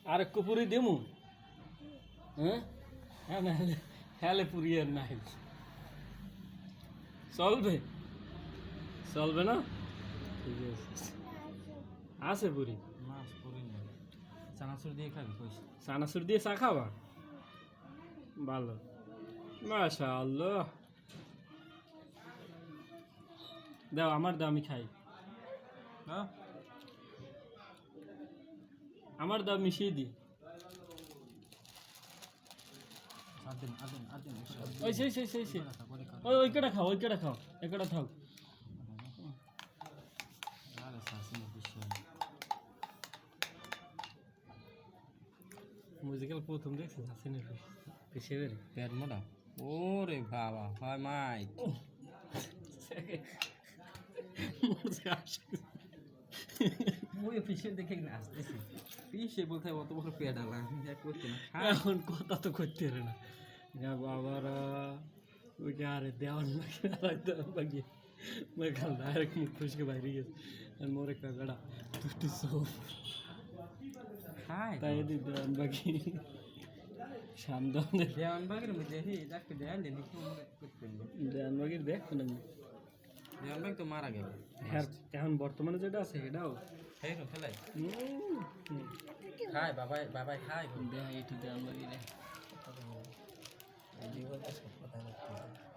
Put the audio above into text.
আর একটু পুরি দেমু হ্যাঁ হ্যাঁ না হেলে পুরি আর নাই চলবে চলবে না ঠিক আছে আছে পুরি মাছ পুরি নেই চানাচুর দিয়ে খাবি কইস চানাচুর দিয়ে চা খাবা ভালো মাশাআল্লাহ দাও আমার দাও আমি খাই হ্যাঁ আমার দাও মিশিয়ে দিই আদিন আদিন আদিন ওই সেই সেই সেই সেই ওই ওই কেটা খাও ওই কেটা খাও একটা খাও আরে সাসিন বিষয় মিউজিক্যাল প্রথম দেখছি হাসিনের পেশেবের পেট মোটা ওরে বাবা হয় মাই ওই পিছে দেখে না আসতেছি পিছে বলতে অত বড় পেট আলা যা করতে না এখন কথা তো করতে রে না যা বাবারা ওইটা আরে দেওয়ার বাকি मैं कल डायरेक्ट मुख खुश के बाहर गए और मोरे का गड़ा टूटी सो हाय ताई दी देवान बाकी शाम दाने देवान बागेर मধ্যে হে যাকে দেয়াল দেনি কি মরে করতে দেওয়ান বাকি দেখ না দেওয়ান বাগ তো মারা গেল হ্যাঁ এখন বর্তমানে যেটা আছে সেটাও হেই রো খেলাই খায় বাবাই বাবাই খায় দেখ একটু দেওয়ান বাকি রে এই জীবন সব কথা